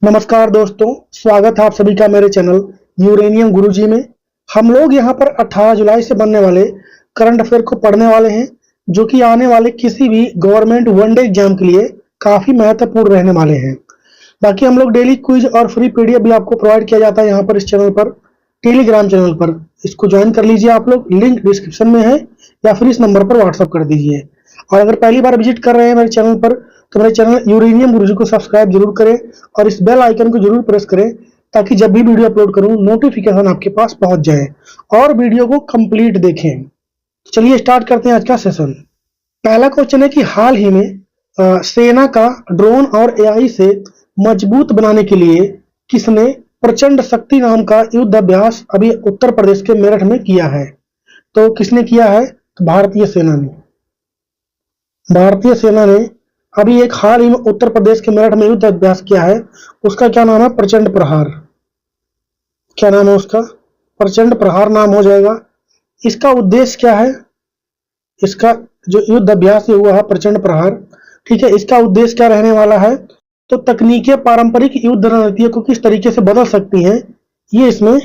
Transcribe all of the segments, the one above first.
नमस्कार दोस्तों, स्वागत है आप सभी का मेरे चैनल यूरेनियम गुरुजी में। हम लोग यहाँ पर 18 जुलाई से बनने वाले करंट अफेयर को पढ़ने वाले हैं, जो कि आने वाले किसी भी गवर्नमेंट वनडे एग्जाम के लिए काफ़ी महत्वपूर्ण रहने वाले हैं। बाकी हम लोग डेली क्विज और फ्री पीडीएफ भी आपको प्रोवाइड किया जाता है यहाँ पर इस चैनल पर, टेलीग्राम चैनल पर। इसको ज्वाइन कर लीजिए आप लोग, लिंक डिस्क्रिप्शन में है या फिर इस नंबर पर व्हाट्सअप कर दीजिए। और अगर पहली बार विजिट कर रहे हैं मेरे चैनल पर, तो मेरे चैनल यूरेनियम गुरुजी को सब्सक्राइब जरूर करें और इस बेल आइकन को जरूर प्रेस करें, ताकि जब भी वीडियो अपलोड करूं नोटिफिकेशन आपके पास पहुंच जाए और वीडियो को कंप्लीट देखें। चलिए स्टार्ट करते हैं आज का सेशन। पहला क्वेश्चन है कि हाल ही में सेना का ड्रोन और एआई से मजबूत बनाने के लिए किसने प्रचंड शक्ति नाम का युद्ध अभ्यास अभी उत्तर प्रदेश के मेरठ में किया है? तो किसने किया है? तो भारतीय सेना ने। भारतीय सेना ने अभी एक हाल ही में उत्तर प्रदेश के मेरठ में युद्ध अभ्यास किया है। उसका क्या नाम है? प्रचंड प्रहार। क्या नाम है उसका? प्रचंड प्रहार नाम हो जाएगा। इसका उद्देश्य क्या है? इसका जो युद्ध अभ्यास हुआ है प्रचंड प्रहार, ठीक है, इसका उद्देश्य क्या रहने वाला है? तो तकनीकें पारंपरिक युद्ध रणनीतियों को किस तरीके से बदल सकती हैं, ये इसमें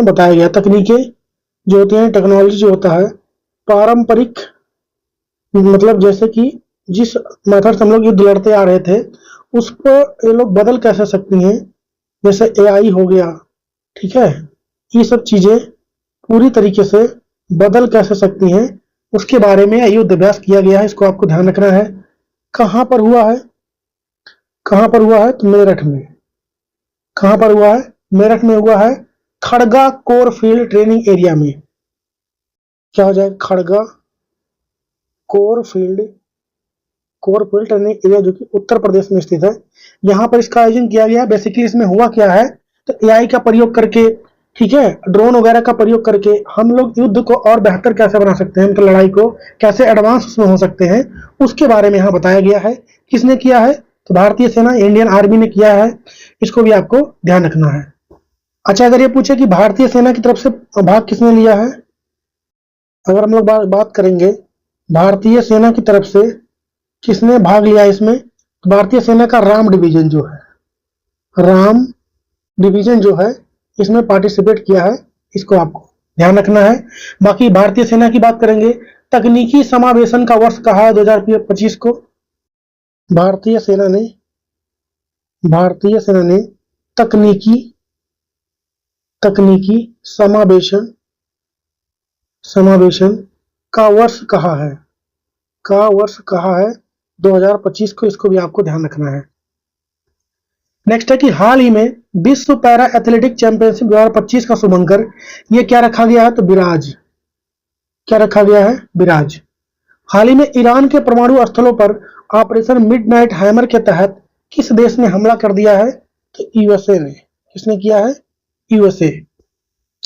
बताया गया। तकनीकें जो होती हैं, टेक्नोलॉजी जो होता है, पारंपरिक मतलब जैसे कि जिस मेथड से हम लोग युद्ध लड़ते आ रहे थे उसको ये लोग बदल कैसे सकती हैं, जैसे एआई हो गया, ठीक है, ये सब चीजें पूरी तरीके से बदल कैसे सकती हैं, उसके बारे में युद्ध अभ्यास किया गया है। इसको आपको ध्यान रखना है। कहां पर हुआ है? कहां पर हुआ है? तो मेरठ में। कहां पर हुआ है? मेरठ में हुआ है, Khadga core field training area में। क्या हो जाएगा? Khadga core field training area, जो कि उत्तर प्रदेश में स्थित है। यहाँ पर इसका आयोजन किया गया। बेसिकली इसमें हुआ क्या है, तो एआई का प्रयोग करके, ठीक है, ड्रोन वगैरह का प्रयोग करके हम लोग युद्ध को और बेहतर कैसे बना सकते हैं, मतलब लड़ाई को कैसे एडवांस उसमें हो सकते हैं, उसके बारे में यहाँ बताया गया है। किसने किया है? तो भारतीय सेना, इंडियन आर्मी ने किया है। इसको भी आपको ध्यान रखना है। अच्छा, अगर ये पूछे कि भारतीय सेना की तरफ से भाग किसने लिया है, अगर हम लोग बात करेंगे भारतीय सेना की तरफ से किसने भाग लिया इसमें, तो भारतीय सेना का राम डिवीजन जो है इसमें पार्टिसिपेट किया है। इसको आपको ध्यान रखना है। बाकी भारतीय सेना की बात करेंगे, तकनीकी समावेशन का वर्ष कहा है 2025 को। भारतीय सेना ने तकनीकी समावेशन का वर्ष कहा है 2025 को। इसको भी आपको ध्यान रखना है। नेक्स्ट है कि हाल ही में विश्व पैरा एथलेटिक चैंपियनशिप 2025 का शुभंकर ये क्या रखा गया है? तो विराज। क्या रखा गया है? विराज। हाल ही में ईरान के परमाणु स्थलों पर ऑपरेशन मिडनाइट हैमर के तहत किस देश ने हमला कर दिया है? तो यूएसए ने। किसने किया है? यूएसए।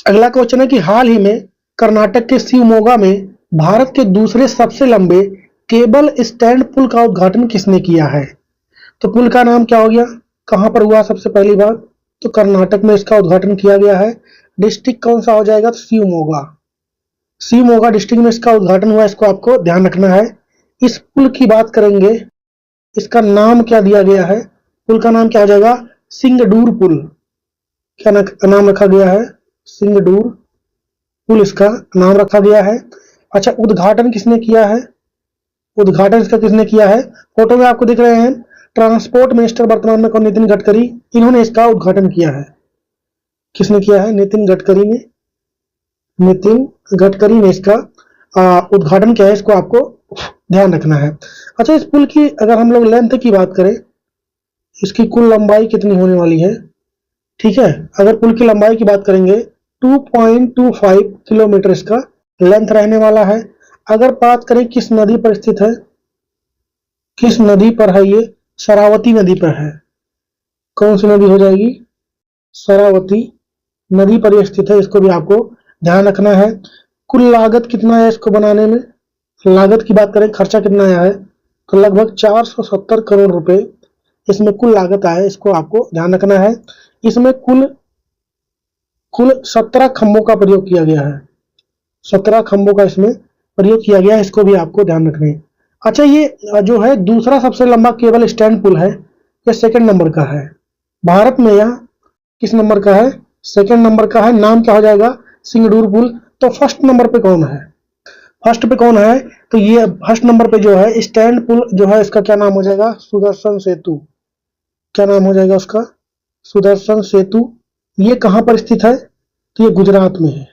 अगला क्वेश्चन है कि हाल ही में कर्नाटक के शिवमोगा में भारत के दूसरे सबसे लंबे केबल स्टैंड पुल का उद्घाटन किसने किया है? तो पुल का नाम क्या हो गया? कहां पर हुआ? सबसे पहली बात तो कर्नाटक में इसका उद्घाटन किया गया है। डिस्ट्रिक्ट कौन सा हो जाएगा? तो शिवमोगा डिस्ट्रिक्ट में इसका उद्घाटन हुआ। इसको आपको ध्यान रखना है। इस पुल की बात करेंगे, इसका नाम क्या दिया गया है? पुल का नाम क्या हो जाएगा? सिंगडूर पुल। क्या नाम रखा गया है? सिंगडूर पुल इसका नाम रखा गया है। अच्छा, उद्घाटन किसने किया है? उद्घाटन इसका किसने किया है? फोटो में आपको दिख रहे हैं ट्रांसपोर्ट मिनिस्टर वर्तमान में कौन? नितिन गडकरी। इन्होंने इसका उद्घाटन किया है। किसने किया है? नितिन गडकरी ने इसका उद्घाटन किया है। इसको आपको ध्यान रखना है। अच्छा, इस पुल की अगर हम लोग लेंथ की बात करें, इसकी कुल लंबाई कितनी होने वाली है, ठीक है, अगर पुल की लंबाई की बात करेंगे 2.25 किलोमीटर इसका लेंथ रहने वाला है। अगर बात करें किस नदी पर स्थित है, किस नदी पर है ये? शरावती नदी पर है। कौन सी नदी हो जाएगी? शरावती नदी पर यह स्थित है। इसको भी आपको ध्यान रखना है। कुल लागत कितना है इसको बनाने में? लागत की बात करें, खर्चा कितना आया है, तो लगभग 470 करोड़ रुपए इसमें कुल लागत आया है। इसको आपको ध्यान रखना है। इसमें कुल 17 खंभों का प्रयोग किया गया है। 17 खंभों का इसमें प्रयोग किया गया है। इसको भी आपको ध्यान रखना है। अच्छा, ये जो है दूसरा सबसे लंबा केबल स्टैंड पुल है या सेकंड नंबर का है? भारत में यह किस नंबर का है? सेकंड नंबर का है। नाम क्या हो जाएगा? सिंगडूर पुल। तो फर्स्ट नंबर पे कौन है? फर्स्ट पे कौन है? तो ये फर्स्ट नंबर पे जो है स्टैंड पुल जो है, इसका क्या नाम हो जाएगा? सुदर्शन सेतु। क्या नाम हो जाएगा उसका? सुदर्शन सेतु। ये कहां पर स्थित है? तो ये गुजरात में है।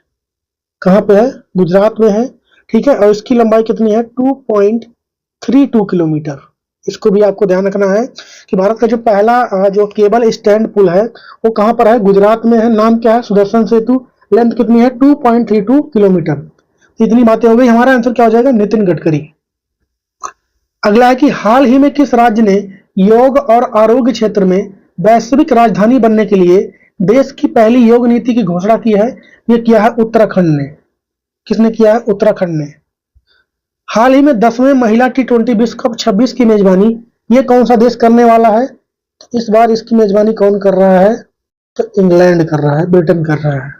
कहां पे है? गुजरात में है। ठीक है, और इसकी लंबाई कितनी है? 2.32 किलोमीटर। इसको भी आपको ध्यान रखना है कि भारत का जो पहला जो केबल स्टैंड पुल है वो कहां पर है? गुजरात में है। नाम क्या है? सुदर्शन सेतु। लेंथ कितनी है? 2.32 किलोमीटर। तो इतनी बातें हो गई। हमारा आंसर क्या हो जाएगा? नितिन गडकरी। अगला है कि हाल ही में किस राज्य ने योग और आरोग्य क्षेत्र में वैश्विक राजधानी बनने के लिए देश की पहली योग नीति की घोषणा की है? ये किया है उत्तराखंड ने। किसने किया है? उत्तराखंड ने। हाल ही में 10वें महिला T20 विश्व कप 26 की मेजबानी ये कौन सा देश करने वाला है? तो इस बार इसकी मेजबानी कौन कर रहा है? तो इंग्लैंड कर रहा है, ब्रिटेन कर रहा है।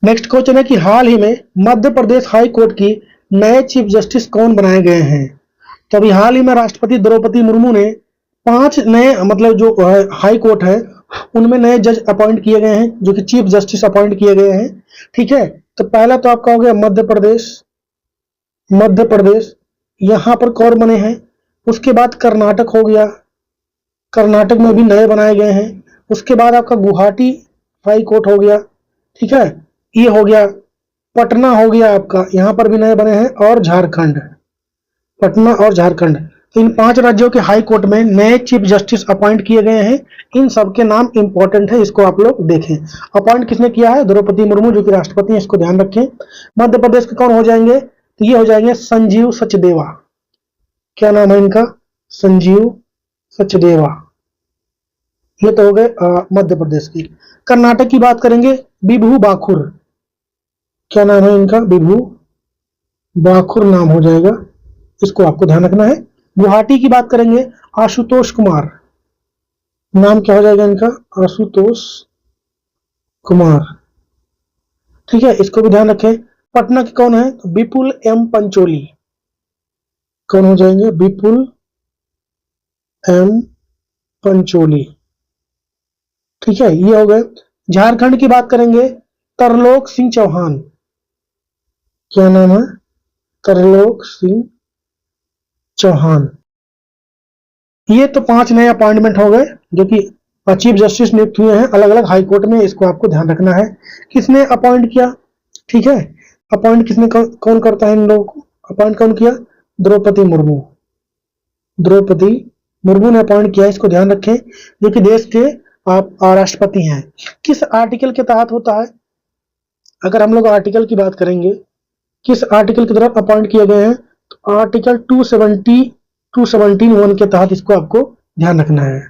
नेक्स्ट क्वेश्चन है कि हाल ही में मध्य प्रदेश हाई कोर्ट की नए चीफ जस्टिस कौन बनाए गए हैं? तो अभी हाल ही में राष्ट्रपति द्रौपदी मुर्मू ने 5 नए मतलब जो हाई कोर्ट है उनमें नए जज अपॉइंट किए गए हैं, जो कि चीफ जस्टिस अपॉइंट किए गए हैं। ठीक है, तो पहला तो आपका हो गया मध्य प्रदेश। मध्य प्रदेश यहां पर कौन बने हैं? उसके बाद कर्नाटक हो गया, कर्नाटक में भी नए बनाए गए हैं। उसके बाद आपका गुवाहाटी हाई कोर्ट हो गया। ठीक है, ये हो गया। पटना हो गया आपका, यहां पर भी नए बने हैं। और झारखंड, पटना और झारखंड। तो इन 5 राज्यों के हाई कोर्ट में नए चीफ जस्टिस अपॉइंट किए गए हैं। इन सबके नाम इंपॉर्टेंट है, इसको आप लोग देखें। अपॉइंट किसने किया है? द्रौपदी मुर्मू, जो कि राष्ट्रपति हैं, इसको ध्यान रखें। मध्य प्रदेश के कौन हो जाएंगे? तो ये हो जाएंगे संजीव सचदेवा। क्या नाम है इनका? संजीव सचदेवा। ये तो हो गए मध्य प्रदेश की। कर्नाटक की बात करेंगे, बिभू बाखुर। क्या नाम है इनका? बिभू बाखुर नाम हो जाएगा, इसको आपको ध्यान रखना है। गुवाहाटी की बात करेंगे, आशुतोष कुमार। नाम क्या हो जाएगा इनका? आशुतोष कुमार। ठीक है, इसको भी ध्यान रखें। पटना के कौन है? विपुल एम पंचोली। कौन हो जाएंगे? विपुल एम पंचोली। ठीक है, ये हो गए। झारखंड की बात करेंगे, तरलोक सिंह चौहान। क्या नाम है? तरलोक सिंह चौहान। ये तो 5 नए अपॉइंटमेंट हो गए जो कि चीफ जस्टिस नियुक्त हुए हैं अलग अलग हाई कोर्ट में। इसको आपको ध्यान रखना है। किसने अपॉइंट किया? ठीक है, अपॉइंट किसने कौन करता है इन लोगों को? अपॉइंट कौन किया? द्रौपदी मुर्मू। द्रौपदी मुर्मू ने अपॉइंट किया, इसको ध्यान रखें, जो कि देश के आप राष्ट्रपति हैं। किस आर्टिकल के तहत होता है? अगर हम लोग आर्टिकल की बात करेंगे, किस आर्टिकल की तरफ अपॉइंट किए गए हैं? तो आर्टिकल 217(1) के तहत इसको आपको ध्यान रखना है।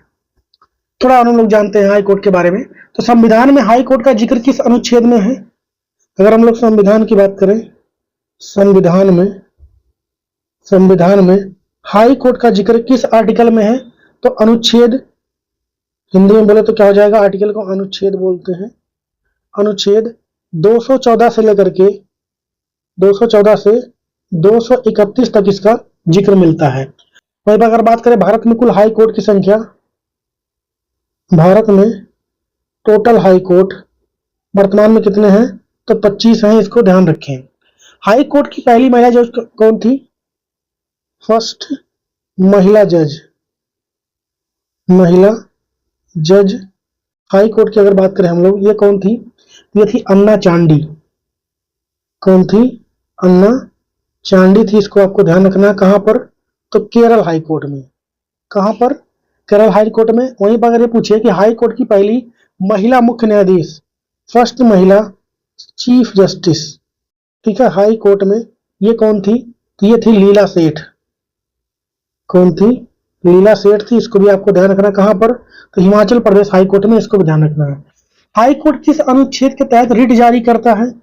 थोड़ा और हम लोग जानते हैं हाई कोर्ट के बारे में। तो संविधान में हाई कोर्ट का जिक्र किस अनुच्छेद में है? अगर हम लोग संविधान की बात करें, संविधान में हाई कोर्ट का जिक्र किस आर्टिकल में है? तो अनुच्छेद, हिंदी में बोले तो क्या हो जाएगा? आर्टिकल को अनुच्छेद बोलते हैं। अनुच्छेद 214 से लेकर के 214 से 231 तक इसका जिक्र मिलता है। वहीं अगर बात करें भारत में कुल हाई कोर्ट की संख्या, भारत में टोटल हाई कोर्ट वर्तमान में कितने हैं? तो 25 हैं, इसको ध्यान रखें। हाई कोर्ट की पहली महिला जज कौन थी? फर्स्ट महिला जज, महिला जज हाई कोर्ट की अगर बात करें हम लोग, ये कौन थी? ये थी अन्ना चांडी। कौन थी? अन्ना चांडी थी, इसको आपको ध्यान रखना है। कहां पर? तो केरल हाई कोर्ट में। कहां पर? केरल हाई कोर्ट में। वहीं पर अगर ये पूछे कि हाई कोर्ट की पहली महिला मुख्य न्यायाधीश, फर्स्ट महिला चीफ जस्टिस, ठीक है, हाई कोर्ट में, ये कौन थी? तो ये थी लीला सेठ। कौन थी? लीला सेठ थी, इसको भी आपको ध्यान रखना। कहां पर? तो हिमाचल प्रदेश हाई कोर्ट में, इसको भी ध्यान रखना है। हाई कोर्ट किस अनुच्छेद के तहत रिट जारी करता है?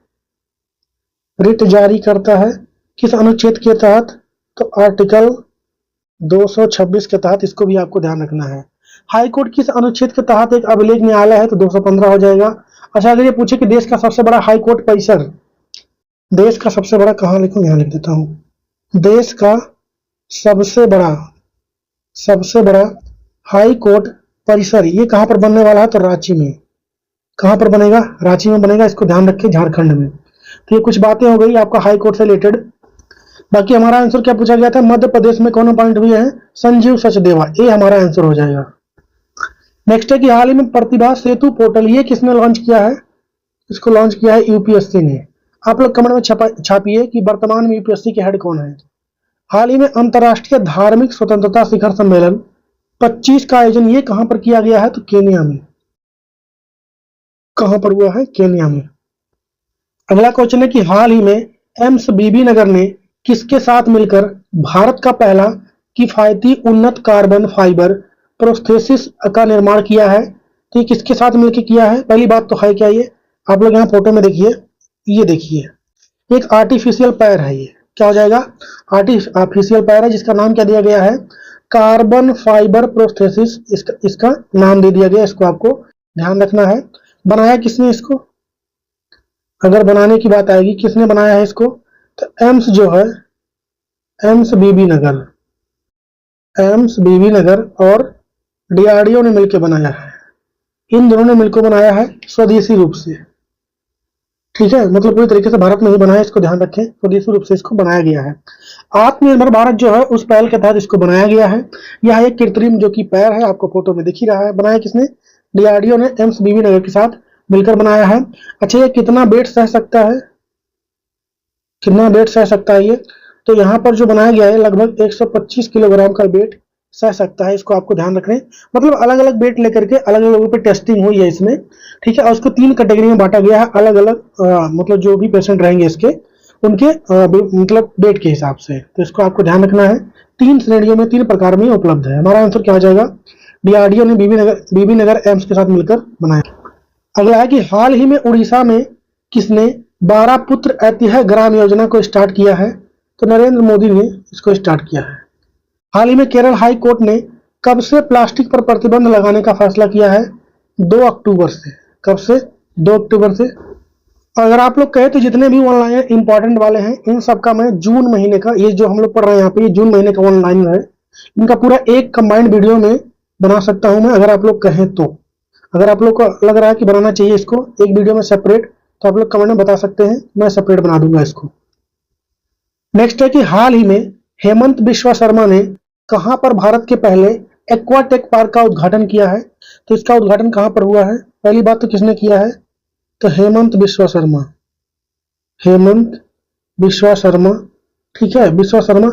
रिट जारी करता है किस अनुच्छेद के तहत? तो आर्टिकल 226 के तहत, इसको भी आपको ध्यान रखना है। हाई कोर्ट किस अनुच्छेद के तहत एक अभिलेख न्यायालय है? तो 215 हो जाएगा। अच्छा, अगर ये पूछे कि देश का सबसे बड़ा हाई कोर्ट परिसर, देश का सबसे बड़ा कहां लिखूं? यहां लिख देता हूं। देश का सबसे बड़ा हाई कोर्ट परिसर ये कहाँ पर बनने वाला है? तो रांची में। कहाँ पर बनेगा? रांची में बनेगा, इसको ध्यान रखिए, झारखंड में। तो ये कुछ बातें हो गई आपका हाई कोर्ट से रिलेटेड। बाकी हमारा आंसर क्या पूछा गया था? मध्य प्रदेश में कौन अपॉइंट हुए हैं? संजीव सचदेवा, ये हमारा आंसर हो जाएगा। नेक्स्ट है कि हाल ही में प्रतिभा सेतु पोर्टल ये किसने लॉन्च किया है? इसको लॉन्च किया है यूपीएससी ने। आप लोग कमेंट में छापिए कि वर्तमान में यूपीएससी के हेड कौन है। हाल ही में अंतर्राष्ट्रीय धार्मिक स्वतंत्रता शिखर सम्मेलन 25 का आयोजन ये कहां पर किया गया है? तो केन्या में। कहां पर हुआ है? केन्या में। अगला क्वेश्चन है कि हाल ही में एम्स बीबी नगर ने किसके साथ मिलकर भारत का पहला किफायती उन्नत कार्बन फाइबर प्रोस्थेसिस का निर्माण किया है? तो ये किसके साथ मिलकर किया है? पहली बात तो है क्या ये? आप लोग यहाँ फोटो में देखिए, ये देखिए एक आर्टिफिशियल पैर है। ये क्या हो जाएगा? आर्टिफिशियल पैर है, जिसका नाम क्या दिया गया है? कार्बन फाइबर प्रोस्थेसिस, इसका नाम दे दिया गया। इसको आपको ध्यान रखना है। बनाया किसने इसको? अगर बनाने की बात आएगी, किसने बनाया है इसको? तो एम्स जो है, एम्स बीबी नगर, एम्स बीबी नगर और डीआरडीओ ने मिलकर बनाया है। इन दोनों ने मिलकर बनाया है स्वदेशी रूप से। ठीक है, मतलब पूरी तरीके से भारत में ही बनाया, इसको ध्यान रखें। स्वदेशी रूप से इसको बनाया गया है। आत्मनिर्भर भारत जो है उस पहल के तहत इसको बनाया गया है। यह एक कृत्रिम जो कि पैर है, आपको फोटो में दिख ही रहा है। बनाया किसने? डीआरडीओ ने एम्स बीबी नगर के साथ मिलकर बनाया है। अच्छा, ये कितना वेट सह सकता है? कितना वेट सह सकता है ये? तो यहाँ पर जो बनाया गया है लगभग 125 किलोग्राम का वेट सह सकता है। इसको आपको ध्यान रखना है। मतलब अलग अलग वेट लेकर के अलग अलग लोगों पे टेस्टिंग हुई है इसमें। ठीक है, और उसको 3 कैटेगरी में बांटा गया है। अलग अलग मतलब जो भी पेशेंट रहेंगे इसके, उनके मतलब वेट के हिसाब से। तो इसको आपको ध्यान रखना है। 3 श्रेणियों में, 3 प्रकार में उपलब्ध है। हमारा आंसर क्या हो जाएगा? डीआरडीओ ने बीबी नगर एम्स के साथ मिलकर बनाया। अगला है कि हाल ही में उड़ीसा में किसने 12 पुत्र ऐतिह्य ग्राम योजना को स्टार्ट किया है? तो नरेंद्र मोदी ने इसको स्टार्ट किया है। हाल ही में केरल हाई कोर्ट ने कब से प्लास्टिक पर प्रतिबंध लगाने का फैसला किया है? 2 अक्टूबर से। कब से? 2 अक्टूबर से। अगर आप लोग कहें तो जितने भी ऑनलाइन इंपॉर्टेंट वाले हैं, इन सब का मैं जून महीने का, ये जो हम लोग पढ़ रहे हैं यहाँ पे, ये जून महीने का ऑनलाइन है, इनका पूरा एक कंबाइंड वीडियो में बना सकता हूं मैं, अगर आप लोग कहें तो। अगर आप लोग को लग रहा है कि बनाना चाहिए इसको एक वीडियो में सेपरेट, तो आप लोग कमेंट में बता सकते हैं, मैं सेपरेट बना दूंगा इसको। नेक्स्ट है कि हाल ही में हेमंत बिश्वा शर्मा ने कहां पर भारत के पहले एक्वाटेक पार्क का उद्घाटन किया है? तो इसका उद्घाटन कहां पर हुआ है? पहली बात तो किसने किया है? तो हेमंत बिश्वा शर्मा, हेमंत बिश्वा शर्मा। ठीक है, बिश्वा शर्मा,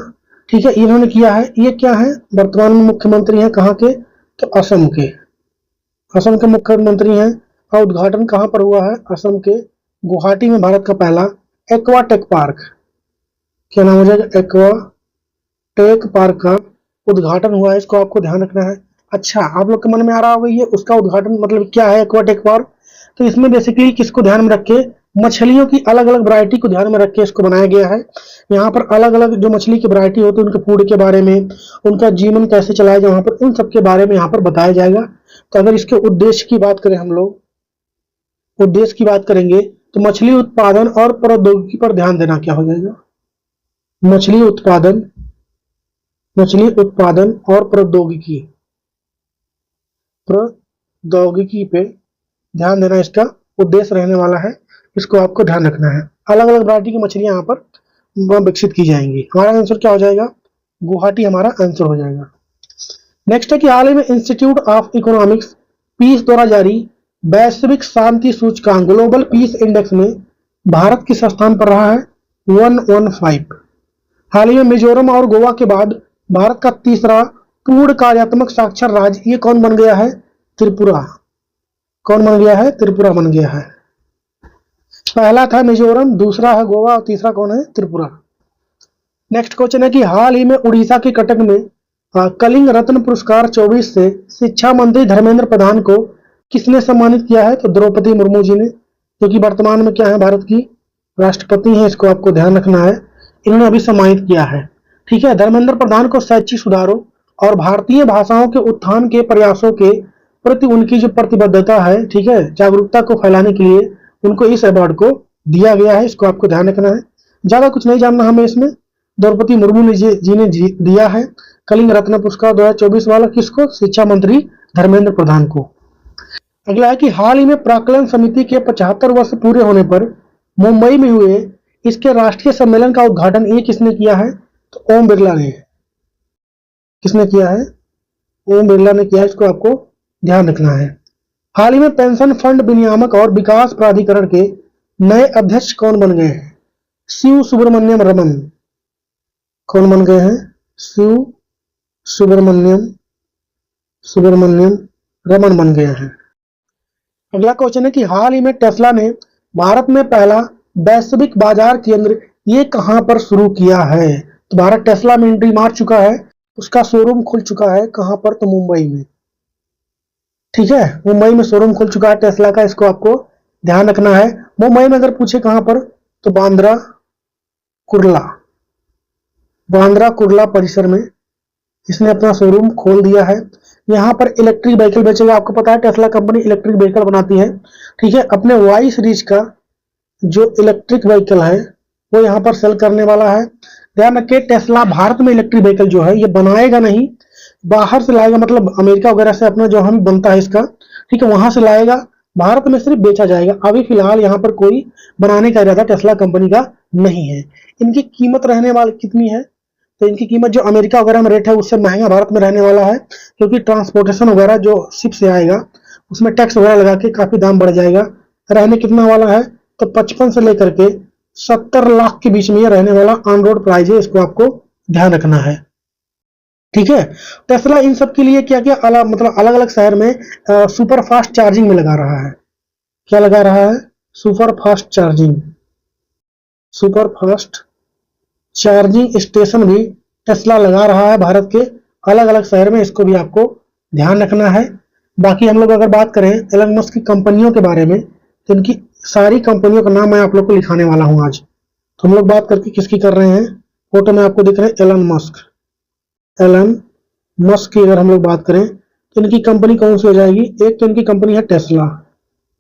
ठीक है, इन्होंने किया है। ये क्या है? वर्तमान में मुख्यमंत्री हैं कहां के? तो असम के, असम के मुख्यमंत्री हैं। और उद्घाटन कहां पर हुआ है? असम के गुवाहाटी में भारत का पहला एक्वाटेक पार्क, क्या नाम हो जाएगा? एक्वाटेक पार्क का उद्घाटन हुआ है। इसको आपको ध्यान रखना है। अच्छा, आप लोग के मन में आ रहा होगा ये उसका उद्घाटन मतलब क्या है एक्वाटेक पार्क? तो इसमें बेसिकली किसको ध्यान में रख के, मछलियों की अलग अलग वैरायटी को ध्यान में रख के इसको बनाया गया है। यहाँ पर अलग अलग जो मछली की वैरायटी होती है, उनके फूड के बारे में, उनका जीवन कैसे चलाया जाए वहां पर, उन सब के बारे में यहाँ पर बताया जाएगा। तो अगर इसके उद्देश्य की बात करें, हम लोग उद्देश्य की बात करेंगे, तो मछली उत्पादन और प्रौद्योगिकी पर ध्यान देना क्या हो जाएगा? मछली उत्पादन और प्रौद्योगिकी पे ध्यान देना इसका उद्देश्य रहने वाला है। इसको आपको ध्यान रखना है। अलग अलग वैरायटी की मछलियां यहाँ पर विकसित की जाएंगी। हमारा आंसर क्या हो जाएगा? गुवाहाटी हमारा आंसर हो जाएगा। नेक्स्ट है कि हाल ही में इंस्टीट्यूट ऑफ इकोनॉमिक्स पीस द्वारा जारी वैश्विक शांति सूचकांक ग्लोबल पीस इंडेक्स में भारत किस स्थान पर रहा है? 115। हाल ही में मिजोरम और गोवा के बाद भारत का तीसरा पूर्ण कार्यात्मक साक्षर राज्य ये कौन बन गया है? त्रिपुरा। कौन बन गया है? त्रिपुरा बन गया है। पहला था मिजोरम, दूसरा है गोवा और तीसरा कौन है? त्रिपुरा। नेक्स्ट क्वेश्चन है कि हाल ही में उड़ीसा के कटक में कलिंग रत्न पुरस्कार 24 से शिक्षा मंत्री धर्मेंद्र प्रधान को किसने सम्मानित किया है? तो द्रौपदी मुर्मू जी ने, जो कि वर्तमान में क्या है? भारत की राष्ट्रपति हैं। इसको आपको ध्यान रखना है, इन्होंने अभी सम्मानित किया है। ठीक है, धर्मेंद्र प्रधान को शैक्षिक सुधारों और भारतीय भाषाओं के उत्थान के प्रयासों के प्रति उनकी जो प्रतिबद्धता है, ठीक है, जागरूकता को फैलाने के लिए उनको इस अवार्ड को दिया गया है। इसको आपको ध्यान रखना है। ज्यादा कुछ नहीं जानना हमें इसमें, द्रौपदी मुर्मू ने जी ने दिया है। कलिंग रत्न पुरस्कार 2024 वाला किसको? शिक्षा मंत्री धर्मेंद्र प्रधान को। अगला है कि हाल ही में प्राक्कलन समिति के 75 वर्ष पूरे होने पर मुंबई में हुए इसके राष्ट्रीय सम्मेलन का उद्घाटन ये किसने किया है? तो ओम बिरला ने। किसने किया है? ओम बिरला ने किया। इसको आपको ध्यान रखना है। हाल ही में पेंशन फंड विनियामक और विकास प्राधिकरण के नए अध्यक्ष कौन बन गए हैं? शिव सुब्रमण्यम रमन। कौन बन गए हैं? शिव सुब्रमण्यम रमन बन गए हैं। अगला क्वेश्चन है कि हाल ही में टेस्ला ने भारत में पहला वैश्विक बाजार केंद्र ये कहां पर शुरू किया है? तो भारत टेस्ला में एंट्री मार चुका है, उसका शोरूम खुल चुका है। कहां पर? तो मुंबई में। ठीक है, मुंबई में शोरूम खुल चुका है टेस्ला का। इसको आपको ध्यान रखना है। मुंबई में अगर पूछे कहां पर, तो बांद्रा कुर्ला परिसर में इसने अपना शोरूम खोल दिया है। यहाँ पर इलेक्ट्रिक व्हीकल बेचेगा। आपको पता है टेस्ला कंपनी इलेक्ट्रिक व्हीकल बनाती है। ठीक है, अपने वाई सीरीज का जो इलेक्ट्रिक व्हीकल है वो यहाँ पर सेल करने वाला है। ध्यान रखिए, टेस्ला भारत में इलेक्ट्रिक व्हीकल जो है ये बनाएगा नहीं, बाहर से लाएगा। मतलब अमेरिका वगैरह से अपना जो हम बनता है इसका, ठीक है, वहां से लाएगा, भारत में सिर्फ बेचा जाएगा। अभी फिलहाल यहाँ पर कोई बनाने का इरादा टेस्ला कंपनी का नहीं है। इनकी कीमत रहने वाली कितनी है? तो इनकी कीमत जो अमेरिका वगैरह में रेट है उससे महंगा भारत में रहने वाला है, क्योंकि ट्रांसपोर्टेशन वगैरह जो शिप से आएगा उसमें टैक्स वगैरह लगा के काफी दाम बढ़ जाएगा। रहने कितना वाला है? तो 55 से लेकर के 70 लाख के बीच में ये रहने वाला ऑन रोड प्राइस है। इसको आपको ध्यान रखना है। ठीक है, टेस्ला इन सब के लिए क्या क्या मतलब अलग अलग शहर में सुपर फास्ट चार्जिंग में लगा रहा है। क्या लगा रहा है? सुपर फास्ट चार्जिंग स्टेशन भी टेस्ला लगा रहा है भारत के अलग अलग शहर में। इसको भी आपको ध्यान रखना है। बाकी हम लोग अगर बात करें एलन मस्क की कंपनियों के बारे में, तो इनकी सारी कंपनियों का नाम मैं आप लोग को लिखाने वाला हूं आज। तो हम लोग बात करके किसकी कर रहे हैं? फोटो में आपको दिख रहे हैं एलन मस्क की अगर हम लोग बात करें तो इनकी कंपनी कौन सी हो जाएगी? एक तो इनकी कंपनी है टेस्ला,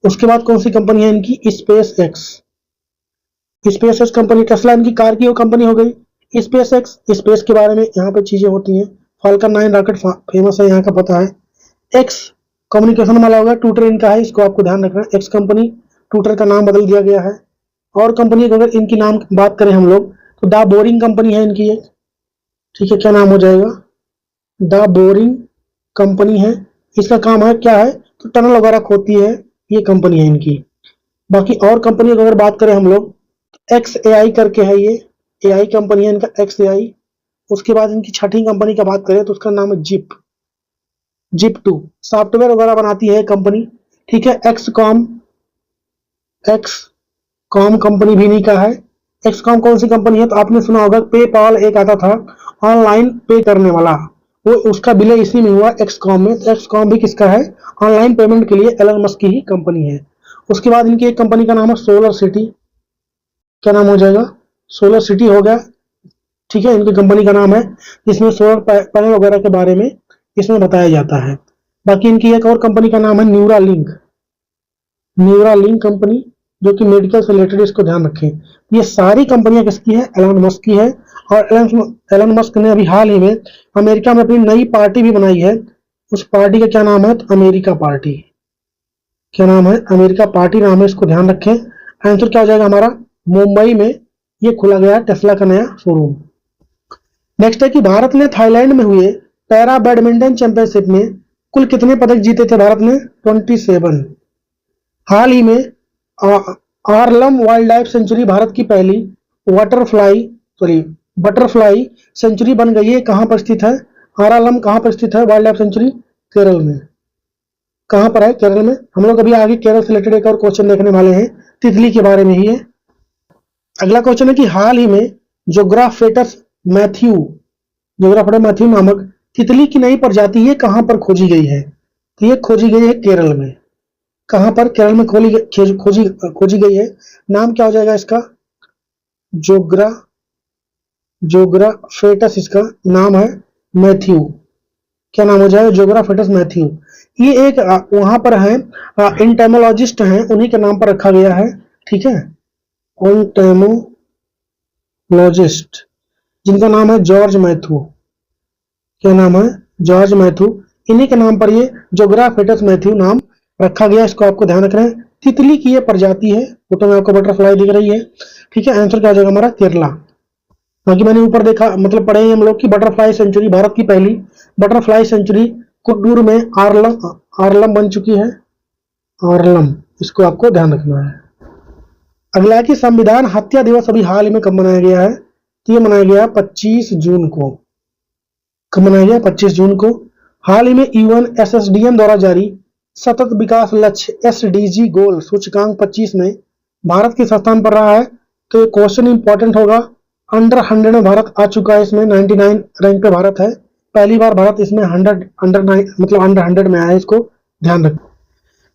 उसके बाद कौन सी कंपनी है इनकी? Space x company. टेस्ला इनकी कार की वो कंपनी हो गई। स्पेस एक्स, स्पेस के बारे में यहाँ पे चीजें होती हैं। फाल्कन 9 रॉकेट फेमस है यहाँ का, पता है। एक्स कम्युनिकेशन वाला होगा, ट्विटर इनका है, इसको आपको ध्यान रखना है। एक्स कंपनी, ट्विटर का नाम बदल दिया गया है। और कंपनी अगर इनकी नाम बात करें हम लोग तो द बोरिंग कंपनी है इनकी एक। ठीक है, क्या नाम हो जाएगा? द बोरिंग कंपनी है। इसका काम है क्या है? तो टनल वगैरह खोदती है, ये कंपनी है इनकी। बाकी और कंपनी अगर बात करें हम लोग, एक्स एआई करके है, ये एआई कंपनी है इनका, एक्स एआई। उसके बाद इनकी छठी कंपनी का बात करें तो उसका नाम है जिप 2, सॉफ्टवेयर वगैरह बनाती है कंपनी। ठीक है, एक्स कॉम कंपनी भी नहीं का है। एक्स कॉम कौन सी कंपनी है? तो आपने सुना होगा पेपाल एक आता था ऑनलाइन पे करने वाला, वो उसका विलय इसी में हुआ, एक्स कॉम में। तो एक्स कॉम भी किसका है? ऑनलाइन पेमेंट के लिए एलन मस्क की ही कंपनी है। उसके बाद इनकी एक कंपनी का नाम है सोलर सिटी। क्या नाम हो जाएगा? सोलर सिटी हो गया। ठीक है, इनकी कंपनी का नाम है, जिसमें सोलर पैनल वगैरह के बारे में इसमें बताया जाता है। बाकी इनकी एक और कंपनी का नाम है न्यूरालिंक कंपनी, जो कि मेडिकल से रिलेटेड। इसको ध्यान रखें। ये सारी कंपनियां किसकी है? एलन मस्क की है। और एलन मस्क ने अभी हाल ही में अमेरिका में अपनी नई पार्टी भी बनाई है। उस पार्टी का क्या नाम है? तो अमेरिका पार्टी। क्या नाम है? अमेरिका पार्टी नाम है, इसको ध्यान रखें। आंसर क्या हो जाएगा हमारा? मुंबई में ये खुला गया टेस्ला का नया शोरूम। नेक्स्ट है कि भारत ने थाईलैंड में हुए पैरा बैडमिंटन चैंपियनशिप में कुल कितने पदक जीते थे? भारत ने 27। हाल ही में आरलम वाइल्ड लाइफ सेंचुरी भारत की पहली बटरफ्लाई सेंचुरी बन गई है। कहां पर स्थित है? आरलम कहां पर स्थित है वाइल्ड लाइफ सेंचुरी? केरल में। कहां पर है? केरल में। हम लोग अभी आगे केरल से रिलेटेड एक और क्वेश्चन देखने वाले हैं, तितली के बारे में ही है। अगला क्वेश्चन है कि हाल ही में जोग्राफेटस मैथ्यू नामक तितली की नई प्रजाति ये कहां पर खोजी गई है? तो ये खोजी गई है केरल में। कहां पर? केरल में खोजी गई है। नाम क्या हो जाएगा इसका? जोग्राफेटस इसका नाम है मैथ्यू। क्या नाम हो जाएगा? जोग्राफेटस मैथ्यू। ये एक वहां पर है इंटेमोलॉजिस्ट हैं, उन्हीं के नाम पर रखा गया है। ठीक है, इंटेमोलॉजिस्ट, जिनका नाम है जॉर्ज मैथ्यू। क्या नाम है? George Matthew. इन्हीं के नाम पर ये जोग्राफेटस मैथ्यू नाम रखा गया। इसको आपको ध्यान रखना है। तितली की ये प्रजाति है। फोटो में आपको बटरफ्लाई दिख रही है। ठीक है, आंसर क्या हो जाएगा हमारा? केरला। बाकी मैंने ऊपर देखा, मतलब पढ़े हैं हम लोग की बटरफ्लाई सेंचुरी, भारत की पहली बटरफ्लाई सेंचुरी कुड्डूर में आरलम बन चुकी है। आरलम, इसको आपको ध्यान रखना है। अगला है कि संविधान हत्या दिवस अभी हाल ही में कब मनाया गया है? तो ये मनाया गया 25 जून को। कब मनाया गया? 25 जून को। हाल ही में यूएन एसएसडीएम द्वारा जारी सतत विकास लक्ष्य एसडीजी गोल सूचकांक 25 में भारत किस स्थान पर रहा है? तो ये क्वेश्चन इंपॉर्टेंट होगा। अंडर 100 में भारत आ चुका है। इसमें 99 रैंक पे भारत है। पहली बार भारत इसमें अंडर 100 में आया है। इसको ध्यान रखें।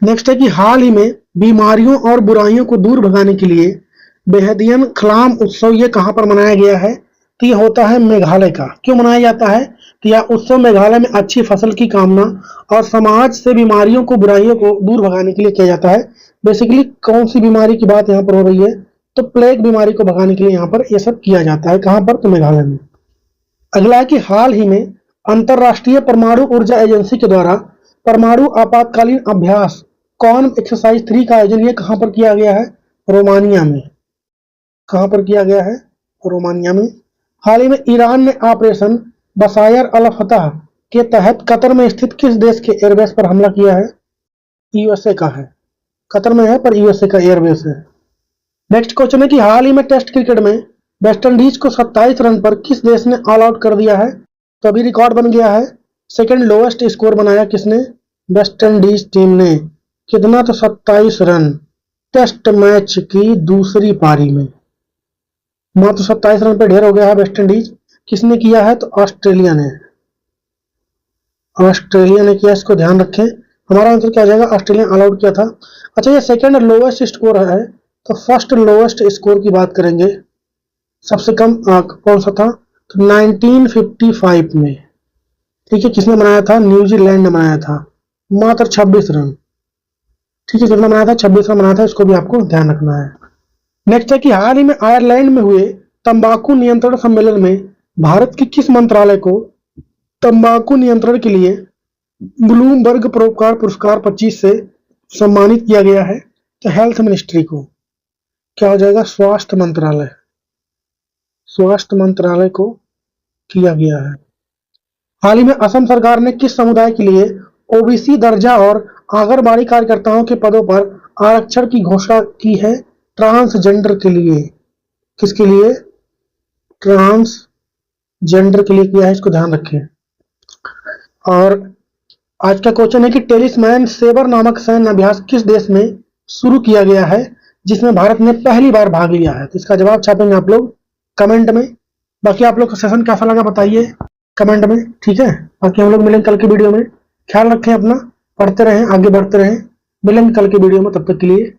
नेक्स्ट है कि हाल ही में बीमारियों और बुराइयों को दूर भगाने के लिए बेहदियन खलाम उत्सव ये कहां पर मनाया गया है? तो ये होता है मेघालय का। क्यों मनाया जाता है? तो यह उत्सव मेघालय में अच्छी फसल की कामना और समाज से बीमारियों को बुराइयों को दूर भगाने के लिए किया जाता है। बेसिकली कौन सी बीमारी की बात यहाँ पर हो रही है? तो प्लेग बीमारी को भगाने के लिए यहाँ पर यह सब किया जाता है। कहां पर? तो मेघालय में। अगला है कि हाल ही में अंतरराष्ट्रीय परमाणु ऊर्जा एजेंसी के द्वारा परमाणु आपातकालीन अभ्यास कॉर्म एक्सरसाइज 3 का आयोजन ये कहां पर किया गया है? रोमानिया में। कहां पर किया गया है? रोमानिया में। हाल ही में ईरान ने ऑपरेशन बसायर अल फतह के तहत कतर में स्थित किस देश के एयरबेस पर हमला किया है? यूएसए का है। कतर में है पर यूएसए का एयरबेस है। नेक्स्ट क्वेश्चन है कि हाल ही में टेस्ट क्रिकेट में वेस्टइंडीज को 27 रन पर किस देश ने ऑल आउट कर दिया है? तो अभी रिकॉर्ड बन गया है। सेकंड लोएस्ट स्कोर बनाया किसने? वेस्टइंडीज टीम ने। कितना? तो 27 रन टेस्ट मैच की दूसरी पारी में। मात्र 27 रन पे ढेर हो गया है वेस्टइंडीज। किसने किया है? तो ऑस्ट्रेलिया ने। ऑस्ट्रेलिया ने किया। इसको ध्यान रखें। हमारा आंसर क्या आ जाएगा? ऑस्ट्रेलिया ऑल आउट किया था। अच्छा, ये सेकंड लोएस्ट स्कोर है। तो फर्स्ट लोएस्ट स्कोर की बात करेंगे। सबसे कम कौन सा था? तो 1955 में। ठीक है, किसने बनाया था? न्यूजीलैंड ने बनाया था। मात्र 26 रन। ठीक है, कितना बनाया था? 26 रन बनाया था। इसको भी आपको ध्यान रखना है। नेक्स्ट है कि हाल ही में आयरलैंड में हुए तंबाकू नियंत्रण सम्मेलन में भारत की किस मंत्रालय को तंबाकू नियंत्रण के लिए ब्लूमबर्ग परोपकार पुरस्कार 25 से सम्मानित किया गया है? तो हेल्थ मिनिस्ट्री को। क्या हो जाएगा? स्वास्थ्य मंत्रालय। स्वास्थ्य मंत्रालय को किया गया है। हाल ही में असम सरकार ने किस समुदाय के लिए ओबीसी दर्जा और आंगनबाड़ी कार्यकर्ताओं के पदों पर आरक्षण की घोषणा की है? ट्रांसजेंडर के लिए। किसके लिए? ट्रांसजेंडर के लिए किया है। इसको ध्यान रखें। और आज का क्वेश्चन है कि टेलिस्मैन सेबर नामक सैन्य अभ्यास किस देश में शुरू किया गया है जिसमें भारत ने पहली बार भाग लिया है? तो इसका जवाब छापेंगे आप लोग कमेंट में। बाकी आप लोग का सेशन कैसा लगा बताइए कमेंट में। ठीक है, बाकी हम लोग मिलेंगे कल की वीडियो में। ख्याल रखें अपना, पढ़ते रहें, आगे बढ़ते रहें। मिलेंगे कल की वीडियो में। तब तक के लिए